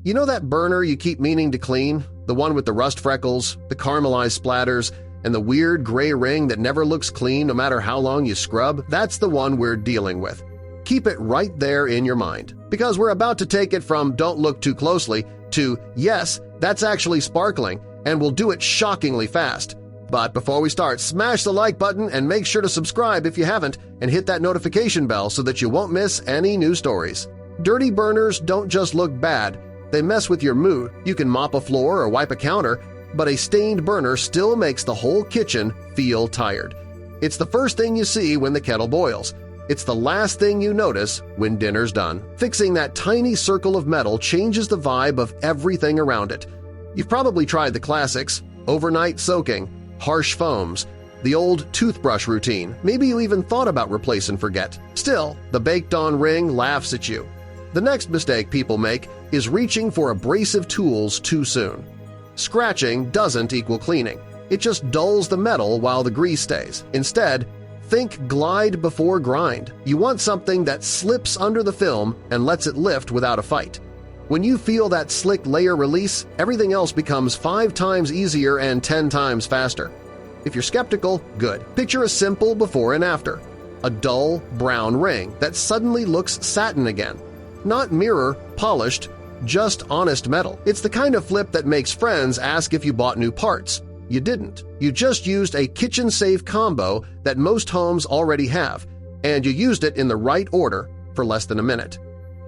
You know that burner you keep meaning to clean? The one with the rust freckles, the caramelized splatters, and the weird gray ring that never looks clean no matter how long you scrub? That's the one we're dealing with. Keep it right there in your mind, because we're about to take it from don't look too closely to yes, that's actually sparkling, and we'll do it shockingly fast. But before we start, smash the like button and make sure to subscribe if you haven't, and hit that notification bell so that you won't miss any new stories. Dirty burners don't just look bad, they mess with your mood. You can mop a floor or wipe a counter, but a stained burner still makes the whole kitchen feel tired. It's the first thing you see when the kettle boils. It's the last thing you notice when dinner's done. Fixing that tiny circle of metal changes the vibe of everything around it. You've probably tried the classics: overnight soaking, harsh foams, the old toothbrush routine. Maybe you even thought about replace and forget. Still, the baked-on ring laughs at you. The next mistake people make is reaching for abrasive tools too soon. Scratching doesn't equal cleaning. It just dulls the metal while the grease stays. Instead, think glide before grind. You want something that slips under the film and lets it lift without a fight. When you feel that slick layer release, everything else becomes 5 times easier and 10 times faster. If you're skeptical, good. Picture a simple before and after. A dull, brown ring that suddenly looks satin again. Not mirror, polished, just honest metal. It's the kind of flip that makes friends ask if you bought new parts. You didn't. You just used a kitchen-safe combo that most homes already have, and you used it in the right order for less than a minute.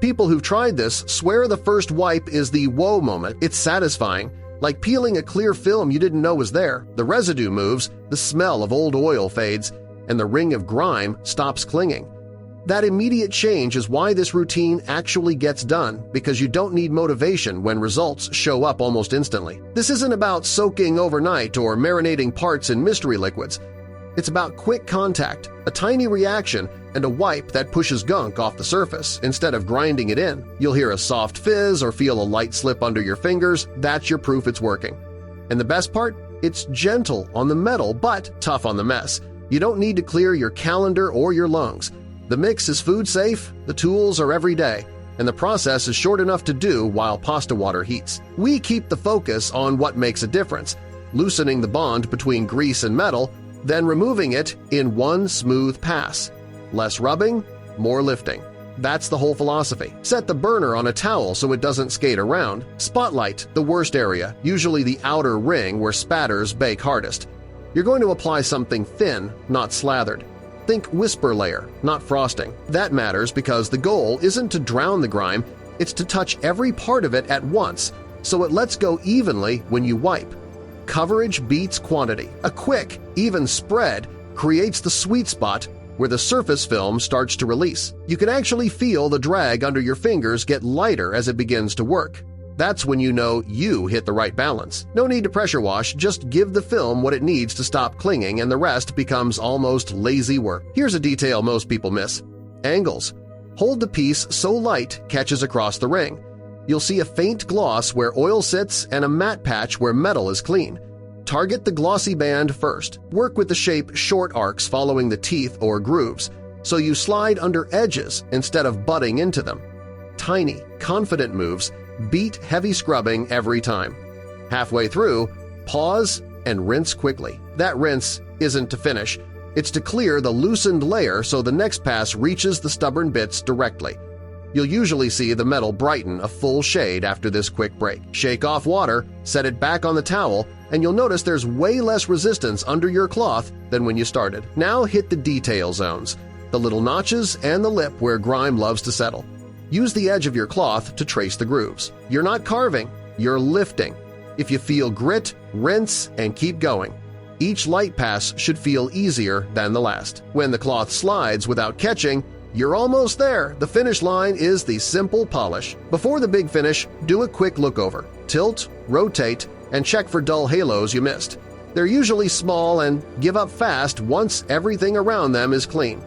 People who've tried this swear the first wipe is the whoa moment. It's satisfying, like peeling a clear film you didn't know was there. The residue moves, the smell of old oil fades, and the ring of grime stops clinging. That immediate change is why this routine actually gets done, because you don't need motivation when results show up almost instantly. This isn't about soaking overnight or marinating parts in mystery liquids. It's about quick contact, a tiny reaction, and a wipe that pushes gunk off the surface instead of grinding it in. You'll hear a soft fizz or feel a light slip under your fingers. That's your proof it's working. And the best part? It's gentle on the metal but tough on the mess. You don't need to clear your calendar or your lungs. The mix is food safe, the tools are every day, and the process is short enough to do while pasta water heats. We keep the focus on what makes a difference, loosening the bond between grease and metal, then removing it in one smooth pass. Less rubbing, more lifting. That's the whole philosophy. Set the burner on a towel so it doesn't skate around. Spotlight the worst area, usually the outer ring where spatters bake hardest. You're going to apply something thin, not slathered. Think whisper layer, not frosting. That matters because the goal isn't to drown the grime, it's to touch every part of it at once so it lets go evenly when you wipe. Coverage beats quantity. A quick, even spread creates the sweet spot where the surface film starts to release. You can actually feel the drag under your fingers get lighter as it begins to work. That's when you know you hit the right balance. No need to pressure wash, just give the film what it needs to stop clinging and the rest becomes almost lazy work. Here's a detail most people miss. Angles. Hold the piece so light catches across the ring. You'll see a faint gloss where oil sits and a matte patch where metal is clean. Target the glossy band first. Work with the shape short arcs following the teeth or grooves, so you slide under edges instead of butting into them. Tiny, confident moves beat heavy scrubbing every time. Halfway through, pause and rinse quickly. That rinse isn't to finish. It's to clear the loosened layer so the next pass reaches the stubborn bits directly. You'll usually see the metal brighten a full shade after this quick break. Shake off water, set it back on the towel, and you'll notice there's way less resistance under your cloth than when you started. Now hit the detail zones, the little notches and the lip where grime loves to settle. Use the edge of your cloth to trace the grooves. You're not carving, you're lifting. If you feel grit, rinse and keep going. Each light pass should feel easier than the last. When the cloth slides without catching, you're almost there. The finish line is the simple polish. Before the big finish, do a quick look over. Tilt, rotate, and check for dull halos you missed. They're usually small and give up fast once everything around them is clean.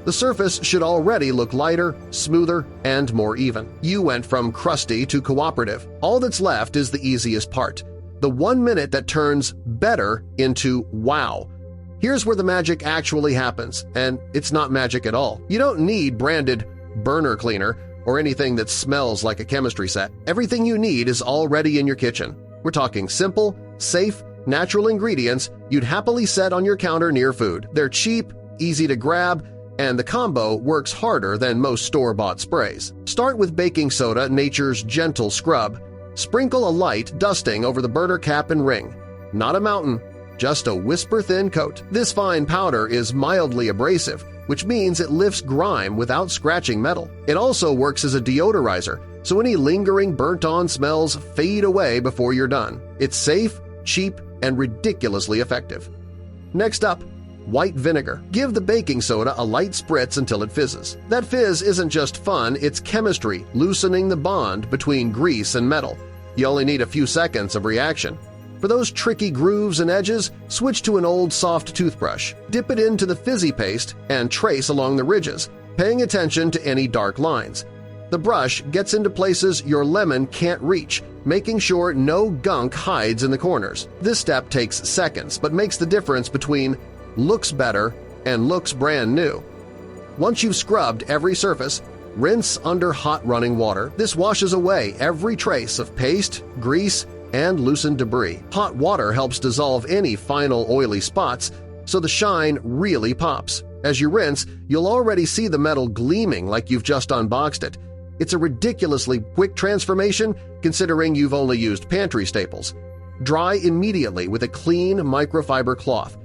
The surface should already look lighter, smoother, and more even. You went from crusty to cooperative. All that's left is the easiest part. The 1 minute that turns better into wow. Here's where the magic actually happens, and it's not magic at all. You don't need branded burner cleaner or anything that smells like a chemistry set. Everything you need is already in your kitchen. We're talking simple, safe, natural ingredients you'd happily set on your counter near food. They're cheap, easy to grab, and the combo works harder than most store-bought sprays. Start with baking soda, nature's gentle scrub. Sprinkle a light dusting over the burner cap and ring. Not a mountain, just a whisper-thin coat. This fine powder is mildly abrasive, which means it lifts grime without scratching metal. It also works as a deodorizer, so any lingering burnt-on smells fade away before you're done. It's safe, cheap, and ridiculously effective. Next up, white vinegar. Give the baking soda a light spritz until it fizzes. That fizz isn't just fun, it's chemistry loosening the bond between grease and metal. You only need a few seconds of reaction. For those tricky grooves and edges, switch to an old soft toothbrush. Dip it into the fizzy paste and trace along the ridges, paying attention to any dark lines. The brush gets into places your lemon can't reach, making sure no gunk hides in the corners. This step takes seconds but makes the difference between looks better and looks brand new. Once you've scrubbed every surface, rinse under hot running water. This washes away every trace of paste, grease, and loosened debris. Hot water helps dissolve any final oily spots, so the shine really pops. As you rinse, you'll already see the metal gleaming like you've just unboxed it. It's a ridiculously quick transformation considering you've only used pantry staples. Dry immediately with a clean microfiber cloth.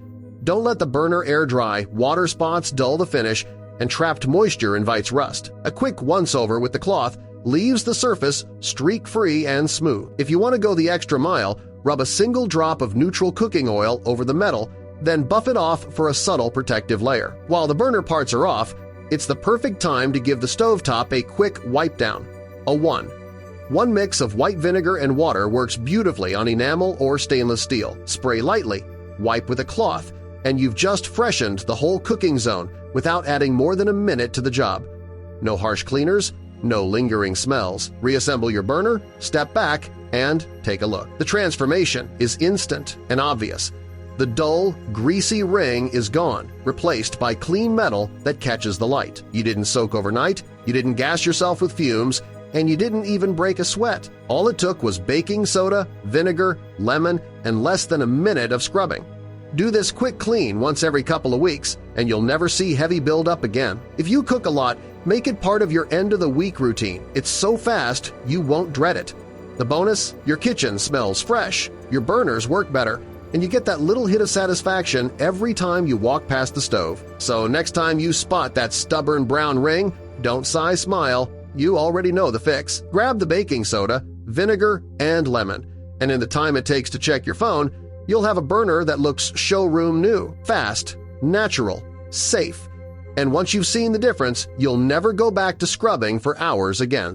Don't let the burner air dry, water spots dull the finish, and trapped moisture invites rust. A quick once-over with the cloth leaves the surface streak-free and smooth. If you want to go the extra mile, rub a single drop of neutral cooking oil over the metal, then buff it off for a subtle protective layer. While the burner parts are off, it's the perfect time to give the stovetop a quick wipe down. A 1. One mix of white vinegar and water works beautifully on enamel or stainless steel. Spray lightly, wipe with a cloth, and you've just freshened the whole cooking zone without adding more than a minute to the job. No harsh cleaners, no lingering smells. Reassemble your burner, step back, and take a look. The transformation is instant and obvious. The dull, greasy ring is gone, replaced by clean metal that catches the light. You didn't soak overnight, you didn't gas yourself with fumes, and you didn't even break a sweat. All it took was baking soda, vinegar, lemon, and less than a minute of scrubbing. Do this quick clean once every couple of weeks, and you'll never see heavy buildup again. If you cook a lot, make it part of your end-of-the-week routine. It's so fast, you won't dread it. The bonus? Your kitchen smells fresh, your burners work better, and you get that little hit of satisfaction every time you walk past the stove. So next time you spot that stubborn brown ring, don't sigh, smile. You already know the fix. Grab the baking soda, vinegar, and lemon, and in the time it takes to check your phone, you'll have a burner that looks showroom new, fast, natural, safe. And once you've seen the difference, you'll never go back to scrubbing for hours again.